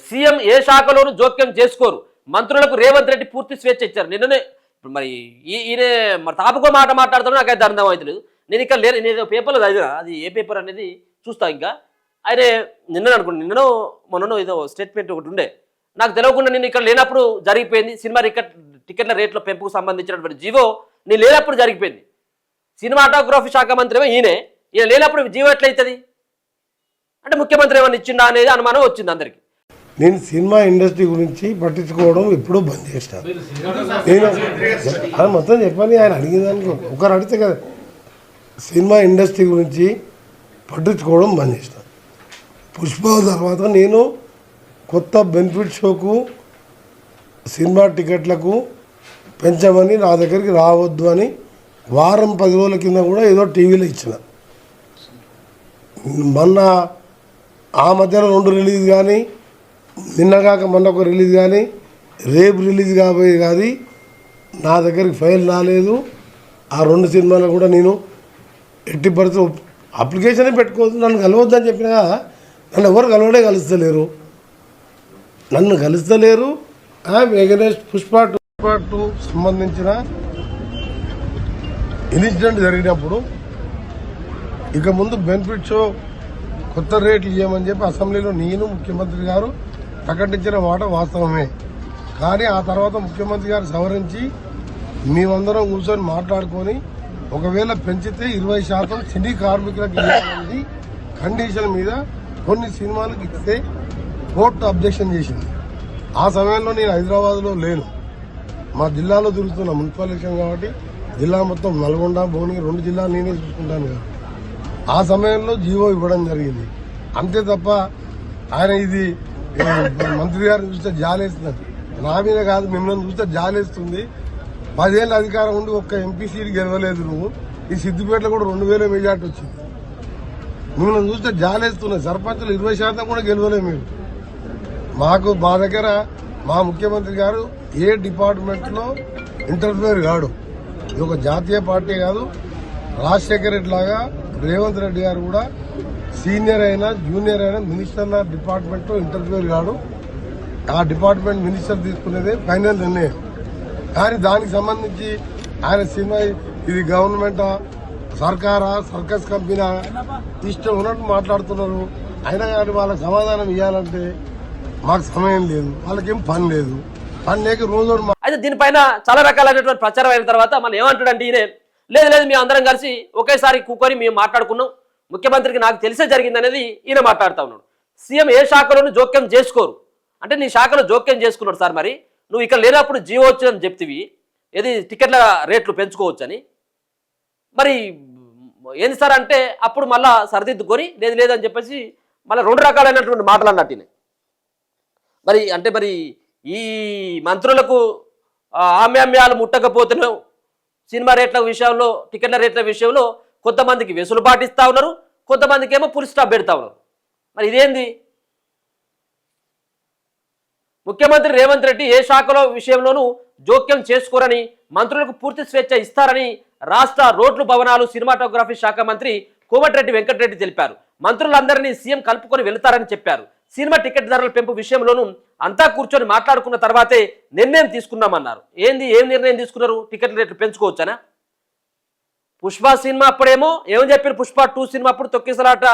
CM ఏ శాఖలోనూ జోక్యం చేసుకోరు, మంత్రులకు రేవంత్ రెడ్డి పూర్తి స్వేచ్ఛ ఇచ్చారు. నిన్ననే ఇప్పుడు మరి ఈయన మరి తాపకో మాట మాట్లాడుతాడో నాకైతే అర్థం అవుతలేదు. నేను ఇక్కడ లేరు, నేను పేపర్లో చదివినా, అది ఏ పేపర్ అనేది చూస్తా. ఇంకా ఆయన నిన్న అనుకోండి, నిన్ననో మొన్ననో ఏదో స్టేట్మెంట్ ఒకటి ఉండే, నాకు తెలియకుండా నేను ఇక్కడ లేనప్పుడు జరిగిపోయింది. సినిమా టికెట్ల రేట్ల పెంపుకు సంబంధించినటువంటి జీవో నేను లేనప్పుడు జరిగిపోయింది. సినిమాటోగ్రఫీ శాఖ మంత్రి ఏమో ఈయన లేనప్పుడు జీవో ఎట్లయితుంది అంటే ముఖ్యమంత్రి ఏమన్నా ఇచ్చిండా అనేది అనుమానం వచ్చింది అందరికి. నేను సినిమా ఇండస్ట్రీ గురించి పట్టించుకోవడం ఎప్పుడూ బంద్ చేస్తాను. నేను మొత్తం చెప్పాలి, ఆయన అడిగిందానికి ఒకరు అడిగితే కదా. సినిమా ఇండస్ట్రీ గురించి పట్టించుకోవడం బంద్ చేస్తాను. పుష్ప తర్వాత నేను కొత్త బెనిఫిట్ షోకు సినిమా టికెట్లకు పెంచమని నా దగ్గరికి రావద్దు అని వారం 10 రోజుల కింద కూడా ఏదో టీవీలో ఇచ్చిన. మొన్న ఆ మధ్యలో 2 రిలీజ్ కానీ, నిన్నగాక మొన్న ఒక రిలీజ్ కానీ, రేపు రిలీజ్ కాబోయే కానీ నా దగ్గరికి ఫైల్ రాలేదు. ఆ 2 సినిమాలు కూడా నేను ఎట్టి పరిస్థితి అప్లికేషనే పెట్టుకోవద్దు, నన్ను కలవద్దని చెప్పినా నన్ను ఎవరు కలుస్తలేరు. నన్ను కలుస్తలేరు. వెంకటేష్ పుష్ప 2 సంబంధించిన ఇన్సిడెంట్ జరిగినప్పుడు ఇక ముందు బెనిఫిట్ షో కొత్త రేట్లు ఇవ్వమని చెప్పి అసెంబ్లీలో నేను ముఖ్యమంత్రి గారు ప్రకటించిన మాట వాస్తవమే. కానీ ఆ తర్వాత ముఖ్యమంత్రి గారు సవరించి మేమందరం కూర్చొని మాట్లాడుకొని ఒకవేళ పెంచితే 20% సినీ కార్మికులకు ఇవ్వాలనేది కండిషన్ మీద కొన్ని సినిమాలకు ఇస్తే కోర్టు అబ్జెక్షన్ చేసింది. ఆ సమయంలో నేను హైదరాబాద్లో లేను, మా జిల్లాలో తిరుగుతున్నా. మున్సిపల్ ఎలక్షన్ కాబట్టి జిల్లా మొత్తం నల్గొండ, భువనగిరి 2 జిల్లాలు నేనే చూసుకుంటాను కదా. ఆ సమయంలో జీవో ఇవ్వడం జరిగింది. అంతే తప్ప ఆయన ఇది మంత్రి గారిని చూస్తే జాలేస్తుంది. నా మీద కాదు, మిమ్మల్ని చూస్తే జాలేస్తుంది. 10 ఏళ్ళ అధికారం ఉండి ఒక్క ఎంపీ సీట్ గెలవలేదు నువ్వు. ఈ సిద్దిపేటలో కూడా 2000 మెజార్టీ వచ్చింది. మిమ్మల్ని చూస్తే జాలేస్తున్నాయి. సర్పంచులు 20% కూడా గెలవలేదు మీరు. మా దగ్గర మా ముఖ్యమంత్రి గారు ఏ డిపార్ట్మెంట్లో ఇంటర్ఫేర్ కాడు. ఇది ఒక జాతీయ పార్టీ కాదు. రాజశేఖర్ రెడ్డి లాగా రేవంత్ రెడ్డి గారు కూడా సీనియర్ అయినా జూనియర్ అయినా మినిస్టర్ల డిపార్ట్మెంట్లో ఇంటర్ఫేర్ కాడు. ఆ డిపార్ట్మెంట్ మినిస్టర్ తీసుకునేదే ఫైనల్ నిర్ణయం. కానీ దానికి సంబంధించి ఆయన సినిమా ఇది గవర్నమెంటా, సర్కారా, సర్కస్ కంపెనీ ఇష్టం ఉన్నట్టు మాట్లాడుతున్నారు. అయినా కానీ వాళ్ళకి సమాధానం ఇవ్వాలంటే మాకు సమయం లేదు, వాళ్ళకేం పని లేదు. పని లేక రోజు అయితే దీనిపైన చాలా రకాలైనటువంటి ప్రచారం అయిన తర్వాత మనం ఏమంటాడంటే ఈయన లేదు మేము అందరం కలిసి ఒకేసారి కూకొని మేము మాట్లాడుకున్నాం, ముఖ్యమంత్రికి నాకు తెలిసే జరిగింది అనేది ఈయన మాట్లాడుతూ ఉన్నాడు. సీఎం ఏ శాఖలోనూ జోక్యం చేసుకోరు అంటే నీ శాఖలో జోక్యం చేసుకున్నాడు సార్. మరి నువ్వు ఇక్కడ లేనప్పుడు జీవో వచ్చని చెప్తివి, ఏది టికెట్ల రేట్లు పెంచుకోవచ్చని. మరి ఏంది సార్ అంటే అప్పుడు మళ్ళా సరిదిద్దుకొని లేదని చెప్పేసి మళ్ళీ 2 రకాలైనటువంటి మాటలు అన్నట్టు. మరి అంటే మరి ఈ మంత్రులకు ఆమ్యామ్యాలు ముట్టకపోతున్నావు, సినిమా రేట్ల విషయంలో, టికెట్ల రేట్ల విషయంలో కొంతమందికి వెసులుబాటు ఇస్తా ఉన్నారు, కొంతమందికి ఏమో ఫుల్ స్టాప్ పెడతా ఉన్నారు. మరి ఇదేంది? ముఖ్యమంత్రి రేవంత్ రెడ్డి ఏ శాఖలో విషయంలోనూ జోక్యం చేసుకోరని, మంత్రులకు పూర్తి స్వేచ్ఛ ఇస్తారని రాష్ట్ర రోడ్లు, భవనాలు, సినిమాటోగ్రఫీ శాఖ మంత్రి కోమటిరెడ్డి వెంకటరెడ్డి తెలిపారు. మంత్రులందరినీ సీఎం కలుపుకొని వెళుతారని చెప్పారు. సినిమా టికెట్ ధరల పెంపు విషయంలోనూ అంతా కూర్చొని మాట్లాడుకున్న తర్వాతే నిర్ణయం తీసుకున్నామన్నారు. ఏం నిర్ణయం తీసుకున్నారు? టికెట్ రేట్లు పెంచుకోవచ్చనా? పుష్ప సినిమా అప్పుడేమో ఏమని చెప్పారు? పుష్ప 2 సినిమా అప్పుడు తొక్కిసలాట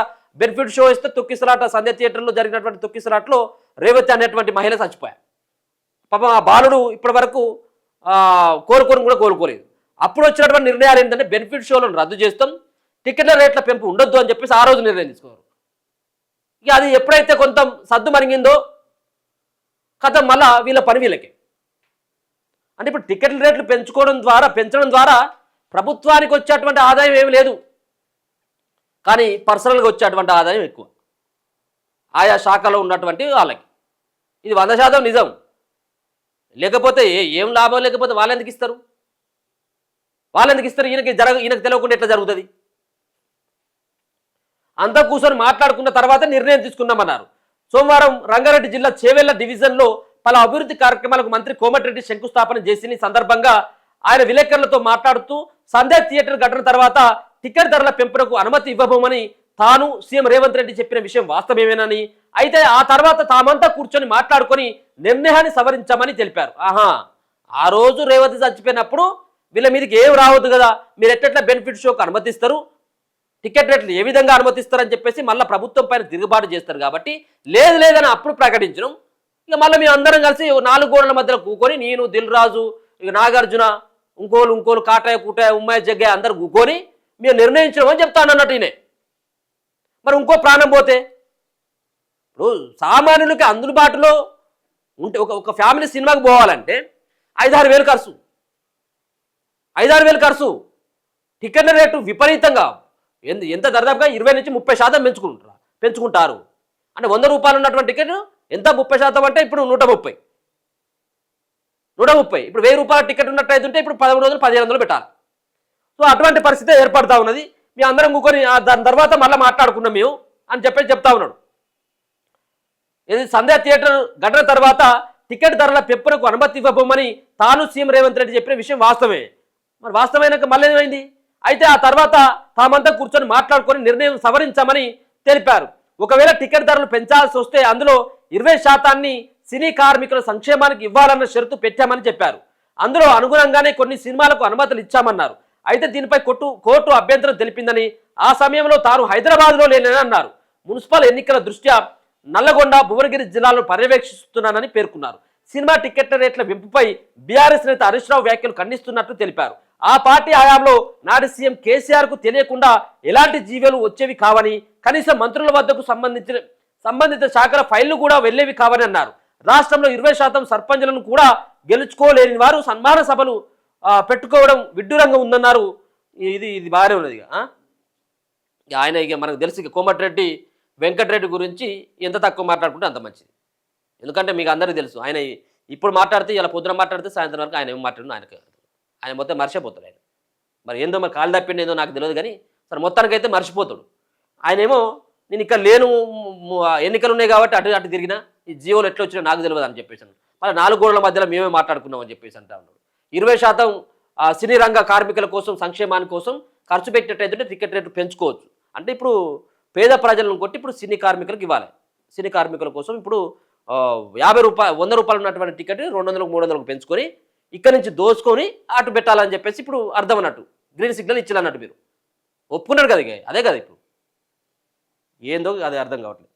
బెనిఫిట్ షో ఇస్తే తొక్కిసలాట సంధ్య థియేటర్లో జరిగినటువంటి తొక్కిసలాటలో రేవతి అనేటువంటి మహిళ చచ్చిపోయారు. పాపం ఆ బాలుడు ఇప్పటి వరకు కోలుకొని కూడా కోలుకోలేదు. అప్పుడు వచ్చినటువంటి నిర్ణయాలు ఏంటంటే బెనిఫిట్ షోలను రద్దు చేస్తాం, టికెట్ల రేట్ల పెంపు ఉండొద్దు అని చెప్పేసి ఆ రోజు నిర్ణయం తీసుకున్నారు. ఇక అది ఎప్పుడైతే కొంత సద్దు మరిగిందో కథ మళ్ళా వీళ్ళ పని వీళ్ళకి. అంటే ఇప్పుడు టికెట్ల రేట్లు పెంచడం ద్వారా ప్రభుత్వానికి వచ్చేటువంటి ఆదాయం ఏమి లేదు, కానీ పర్సనల్గా వచ్చేటువంటి ఆదాయం ఎక్కువ ఆయా శాఖలో ఉన్నటువంటి వాళ్ళకి. ఇది 100% నిజం. లేకపోతే ఏం లాభం లేకపోతే వాళ్ళెందుకు ఇస్తారు? ఈయనకు తెలియకుండా ఎట్లా జరుగుతుంది? అంతా కూర్చొని మాట్లాడుకున్న తర్వాత నిర్ణయం తీసుకున్నామన్నారు. సోమవారం రంగారెడ్డి జిల్లా చేవెళ్ల డివిజన్లో పలు అభివృద్ధి కార్యక్రమాలకు మంత్రి కోమటిరెడ్డి శంకుస్థాపన చేసిన సందర్భంగా ఆయన విలేకరులతో మాట్లాడుతూ సంధ్య థియేటర్ ఘటన తర్వాత టికెట్ ధరల పెంపునకు అనుమతి ఇవ్వబోమని తాను సీఎం రేవంత్ రెడ్డి చెప్పిన విషయం వాస్తవమేనని, అయితే ఆ తర్వాత తామంతా కూర్చొని మాట్లాడుకొని నిర్ణయాన్ని సవరించామని తెలిపారు. ఆహా, ఆ రోజు రేవంత్ చచ్చిపోయినప్పుడు వీళ్ళ మీదకి ఏం రావద్దు కదా, మీరు ఎట్లా బెనిఫిట్ షోకు అనుమతిస్తారు, టికెట్ రేట్లు ఏ విధంగా అనుమతిస్తారని చెప్పేసి మళ్ళీ ప్రభుత్వం పైన తిరుగుబాటు చేస్తారు కాబట్టి లేదని అప్పుడు ప్రకటించడం. ఇక మళ్ళీ మేము అందరం కలిసి 4 గోడల మధ్యలో కూకొని నేను, దిల్ రాజు, ఇక నాగార్జున, ఇంకోలు కాటాయ కూటాయ ఉమ్మాయి జగ్గయ్య అందరు కూకొని మేము నిర్ణయించడం అని చెప్తాను అన్నట్టు ఈయనే. మరి ఇంకో ప్రాణం పోతే ఇప్పుడు సామాన్యులకి అందుబాటులో ఉంటే ఒక ఫ్యామిలీ సినిమాకి పోవాలంటే 5-6 వేలు ఖర్చు, 5-6 వేలు ఖర్చు. టికెట్ల రేటు విపరీతంగా ఎంత దాదాపుగా 20-30% పెంచుకుంటారు. అంటే 100 రూపాయలు ఉన్నటువంటి టికెట్ ఎంత 30% అంటే ఇప్పుడు 130. ఇప్పుడు 1000 రూపాయల టికెట్ ఉన్నట్టు ఉంటే ఇప్పుడు 1300-1500 పెట్టాలి. సో అటువంటి పరిస్థితి ఏర్పడతా ఉన్నది. మేము అందరం కూకొని దాని తర్వాత మళ్ళీ మాట్లాడుకున్నాం మేము అని చెప్పేసి చెప్తా ఉన్నాడు. ఇది సంధ్యా థియేటర్ ఘటన తర్వాత టికెట్ ధరల పెంపునకు అనుమతి ఇవ్వబోమని తాను సీఎం రేవంత్ రెడ్డి చెప్పిన విషయం వాస్తవమే. మరి వాస్తవమైనాక మళ్ళీ ఏమైంది? అయితే ఆ తర్వాత తామంతా కూర్చొని మాట్లాడుకొని నిర్ణయం సవరించామని తెలిపారు. ఒకవేళ టికెట్ ధరలు పెంచాల్సి వస్తే అందులో 20% సినీ కార్మికుల సంక్షేమానికి ఇవ్వాలన్న షరతు పెట్టామని చెప్పారు. అందులో అనుగుణంగానే కొన్ని సినిమాలకు అనుమతులు ఇచ్చామన్నారు. అయితే దీనిపై కోర్టు అభ్యంతరం తెలిపిందని, ఆ సమయంలో తాను హైదరాబాద్లో లేనని అన్నారు. మున్సిపల్ ఎన్నికల దృష్ట్యా నల్లగొండ, భువనగిరి జిల్లాలను పర్యవేక్షిస్తున్నానని పేర్కొన్నారు. సినిమా టికెట్ల రేట్ల పెంపుపై బీఆర్ఎస్ నేత హరీష్ రావు వ్యాఖ్యలు ఖండిస్తున్నట్టు తెలిపారు. ఆ పార్టీ హయాంలో నాటి సీఎం కేసీఆర్ కు తెలియకుండా ఎలాంటి జీవోలు వచ్చేవి కావని, కనీసం మంత్రుల వద్దకు సంబంధిత శాఖల ఫైళ్లు కూడా వెళ్లేవి కావని అన్నారు. రాష్ట్రంలో 20% సర్పంచులను కూడా గెలుచుకోలేని వారు సన్మాన సభలు పెట్టుకోవడం విడ్డూరంగా ఉందన్నారు. ఇది బాగానే ఉన్నది. ఆయన ఇక మనకు తెలిసి కోమటిరెడ్డి వెంకటరెడ్డి గురించి ఎంత తక్కువ మాట్లాడుకుంటే అంత మంచిది. ఎందుకంటే మీకు అందరికీ తెలుసు, ఆయన ఇప్పుడు మాట్లాడితే ఇలా పొద్దున మాట్లాడితే సాయంత్రం వరకు ఆయన ఏం మాట్లాడినా ఆయన మొత్తం మర్చిపోతాడు. ఆయన మరి ఏందో మరి కాలు తప్పిండి ఏందో నాకు తెలియదు కానీ సరే మొత్తానికైతే మర్చిపోతాడు. ఆయనేమో నేను ఇక్కడ లేను, ఎన్నికలు ఉన్నాయి కాబట్టి అటు తిరిగినా ఈ జీవోలు ఎట్లా వచ్చినా నాకు తెలియదు అని చెప్పేసి మళ్ళీ 4 గోడల మధ్యలో మేమే మాట్లాడుకున్నామని చెప్పేసి అంటా ఉన్నాడు. 20% సినీ రంగ కార్మికుల కోసం, సంక్షేమాని కోసం ఖర్చు పెట్టేటైతే టికెట్ రేటు పెంచుకోవచ్చు. అంటే ఇప్పుడు పేద ప్రజలను కొట్టి ఇప్పుడు సినీ కార్మికులకు ఇవ్వాలి. సినీ కార్మికుల కోసం ఇప్పుడు 50 రూపాయలు 100 రూపాయలు ఉన్నటువంటి టికెట్ 200-300 పెంచుకొని ఇక్కడి నుంచి దోచుకొని అటు పెట్టాలని చెప్పేసి ఇప్పుడు అర్థం అన్నట్టు గ్రీన్ సిగ్నల్ ఇచ్చాలన్నట్టు మీరు ఒప్పుకున్నారు కదా. అదే కదా ఇప్పుడు ఏందో అదే అర్థం కావట్లేదు.